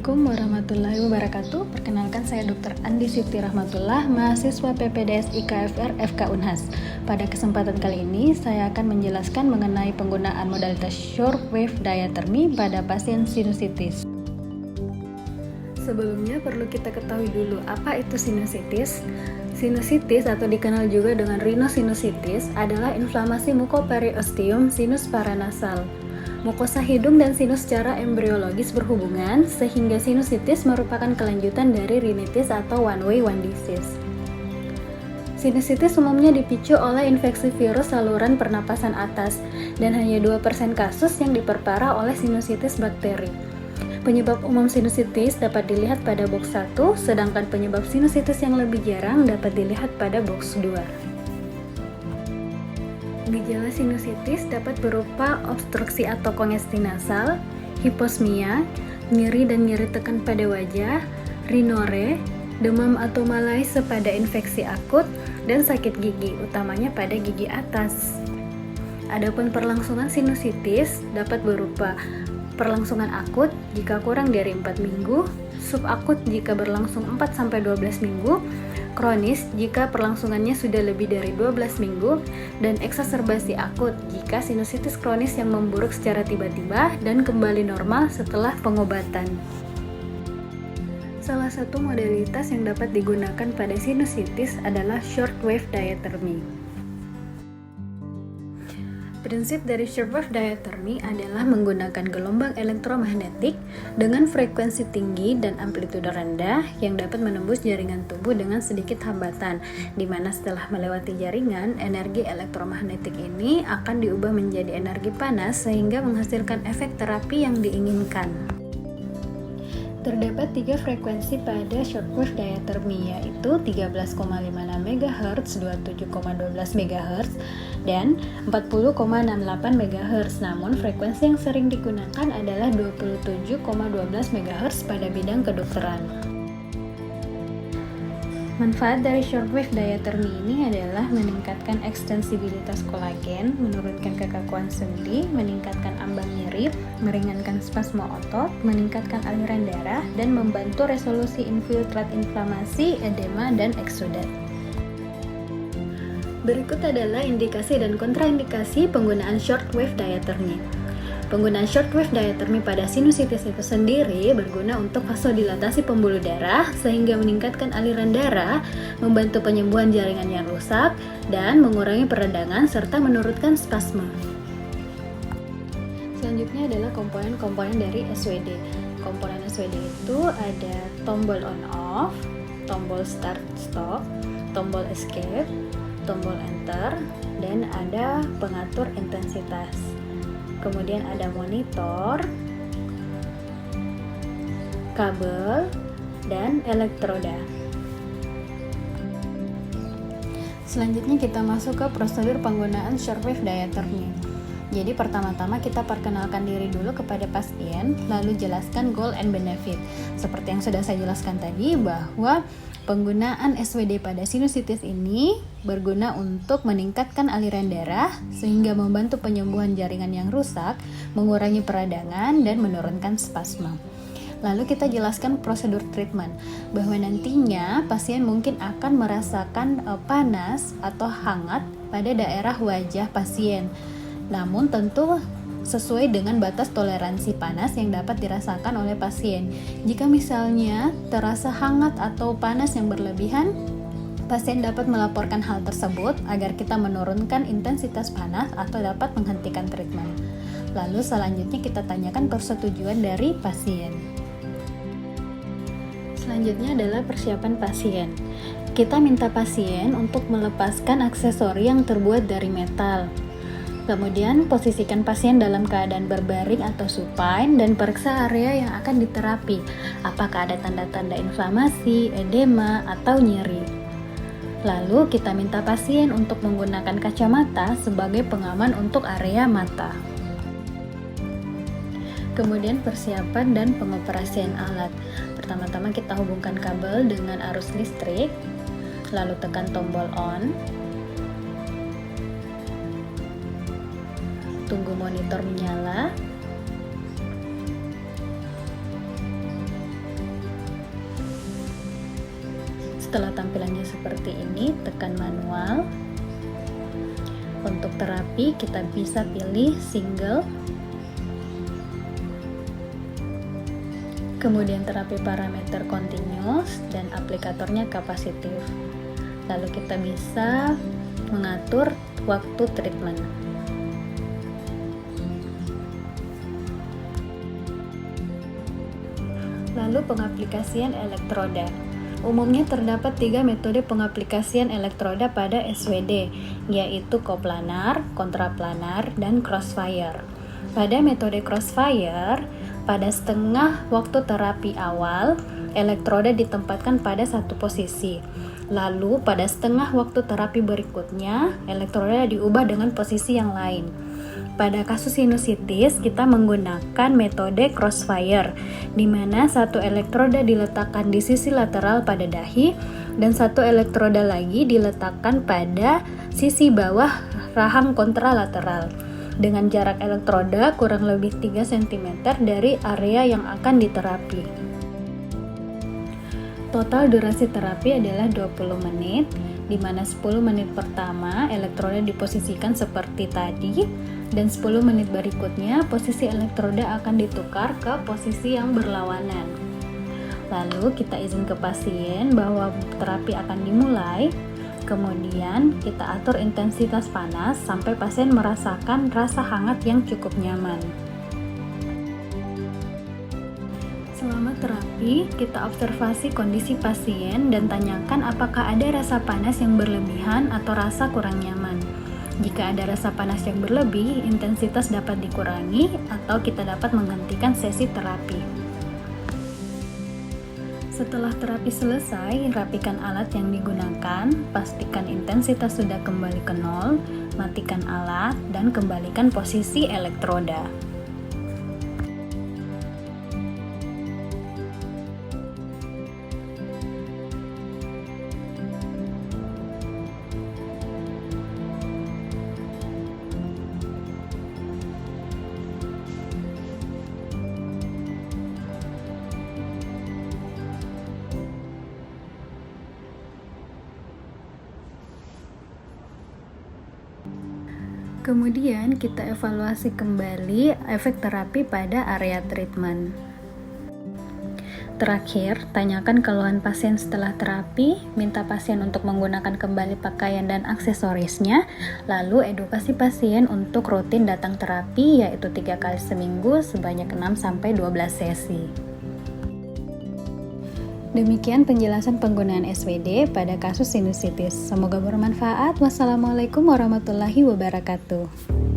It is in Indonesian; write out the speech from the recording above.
Assalamualaikum warahmatullahi wabarakatuh. Perkenalkan, saya Dr. Andi Siti Rahmatullah, mahasiswa PPDS IKFR FK Unhas. Pada kesempatan kali ini, saya akan menjelaskan mengenai penggunaan modalitas shortwave diathermy pada pasien sinusitis. Sebelumnya perlu kita ketahui dulu apa itu sinusitis. Sinusitis atau dikenal juga dengan rhinosinusitis adalah inflamasi mukoperiosteum sinus paranasal. Mukosa hidung dan sinus secara embriologis berhubungan, sehingga sinusitis merupakan kelanjutan dari rinitis atau one way one disease. Sinusitis umumnya dipicu oleh infeksi virus saluran pernapasan atas, dan hanya 2% kasus yang diperparah oleh sinusitis bakteri. Penyebab umum sinusitis dapat dilihat pada box 1, sedangkan penyebab sinusitis yang lebih jarang dapat dilihat pada box 2. Gejala sinusitis dapat berupa obstruksi atau kongesti nasal, hiposmia, nyeri dan nyeri tekan pada wajah, rhinore, demam atau malaise pada infeksi akut, dan sakit gigi, utamanya pada gigi atas. Adapun perlangsungan sinusitis dapat berupa perlangsungan akut jika kurang dari 4 minggu, subakut jika berlangsung 4-12 minggu, kronis jika perlangsungannya sudah lebih dari 12 minggu, dan eksaserbasi akut jika sinusitis kronis yang memburuk secara tiba-tiba dan kembali normal setelah pengobatan. Salah satu modalitas yang dapat digunakan pada sinusitis adalah shortwave diathermy. Prinsip dari shortwave diathermy adalah menggunakan gelombang elektromagnetik dengan frekuensi tinggi dan amplitude rendah yang dapat menembus jaringan tubuh dengan sedikit hambatan, di mana setelah melewati jaringan, energi elektromagnetik ini akan diubah menjadi energi panas sehingga menghasilkan efek terapi yang diinginkan. Terdapat 3 frekuensi pada shortwave diathermy, yaitu 13,56 MHz, 27,12 MHz, dan 40,68 MHz. Namun frekuensi yang sering digunakan adalah 27,12 MHz pada bidang kedokteran. Manfaat dari shortwave diathermy ini adalah meningkatkan ekstensibilitas kolagen, menurunkan kekakuan sendi, meningkatkan ambang nyeri, meringankan spasme otot, meningkatkan aliran darah, dan membantu resolusi infiltrat inflamasi, edema, dan eksudat. Berikut adalah indikasi dan kontraindikasi penggunaan shortwave diathermy. Penggunaan shortwave diathermy pada sinusitis itu sendiri berguna untuk vasodilatasi pembuluh darah sehingga meningkatkan aliran darah, membantu penyembuhan jaringan yang rusak, dan mengurangi peradangan serta menurunkan spasme. Selanjutnya adalah komponen-komponen dari SWD. Komponen SWD itu ada tombol on off, tombol start stop, tombol escape, tombol enter, dan ada pengatur intensitas. Kemudian ada monitor, kabel, dan elektroda. Selanjutnya kita masuk ke prosedur penggunaan shortwave diathermy. Jadi pertama-tama kita perkenalkan diri dulu kepada pasien, lalu jelaskan goal and benefit. Seperti yang sudah saya jelaskan tadi, bahwa penggunaan SWD pada sinusitis ini berguna untuk meningkatkan aliran darah sehingga membantu penyembuhan jaringan yang rusak, mengurangi peradangan, dan menurunkan spasme. Lalu kita jelaskan prosedur treatment, bahwa nantinya pasien mungkin akan merasakan panas atau hangat pada daerah wajah pasien. Namun tentu sesuai dengan batas toleransi panas yang dapat dirasakan oleh pasien. Jika misalnya terasa hangat atau panas yang berlebihan, pasien dapat melaporkan hal tersebut agar kita menurunkan intensitas panas atau dapat menghentikan treatment. Lalu selanjutnya kita tanyakan persetujuan dari pasien. Selanjutnya adalah persiapan pasien. Kita minta pasien untuk melepaskan aksesori yang terbuat dari metal. Kemudian posisikan pasien dalam keadaan berbaring atau supine dan periksa area yang akan diterapi. Apakah ada tanda-tanda inflamasi, edema, atau nyeri. Lalu kita minta pasien untuk menggunakan kacamata sebagai pengaman untuk area mata. Kemudian persiapan dan pengoperasian alat. Pertama-tama kita hubungkan kabel dengan arus listrik, lalu tekan tombol on. Tunggu monitor menyala. setelah tampilannya seperti ini, tekan manual. Untuk terapi kita bisa pilih single. Kemudian terapi parameter continuous dan aplikatornya kapasitif. Lalu kita bisa mengatur waktu treatment. Lalu pengaplikasian elektroda. Umumnya terdapat 3 metode pengaplikasian elektroda pada SWD, yaitu coplanar, kontraplanar, dan crossfire. Pada metode crossfire, pada setengah waktu terapi awal, elektroda ditempatkan pada satu posisi. Lalu pada setengah waktu terapi berikutnya, elektroda diubah dengan posisi yang lain. Pada kasus sinusitis, kita menggunakan metode crossfire, di mana satu elektroda diletakkan di sisi lateral pada dahi, dan satu elektroda lagi diletakkan pada sisi bawah rahang kontralateral, dengan jarak elektroda kurang lebih 3 cm dari area yang akan diterapi. Total durasi terapi adalah 20 menit, di mana 10 menit pertama elektroda diposisikan seperti tadi, dan 10 menit berikutnya posisi elektroda akan ditukar ke posisi yang berlawanan. Lalu kita izin ke pasien bahwa terapi akan dimulai, kemudian kita atur intensitas panas sampai pasien merasakan rasa hangat yang cukup nyaman. Selama terapi, kita observasi kondisi pasien dan tanyakan apakah ada rasa panas yang berlebihan atau rasa kurang nyaman. Jika ada rasa panas yang berlebih, intensitas dapat dikurangi atau kita dapat menghentikan sesi terapi. Setelah terapi selesai, rapikan alat yang digunakan, pastikan intensitas sudah kembali ke nol, matikan alat, dan kembalikan posisi elektroda. Kemudian kita evaluasi kembali efek terapi pada area treatment. Terakhir, tanyakan keluhan pasien setelah terapi, minta pasien untuk menggunakan kembali pakaian dan aksesorisnya, lalu edukasi pasien untuk rutin datang terapi, yaitu 3 kali seminggu sebanyak 6-12 sesi. Demikian penjelasan penggunaan SWD pada kasus sinusitis. Semoga bermanfaat. Wassalamualaikum warahmatullahi wabarakatuh.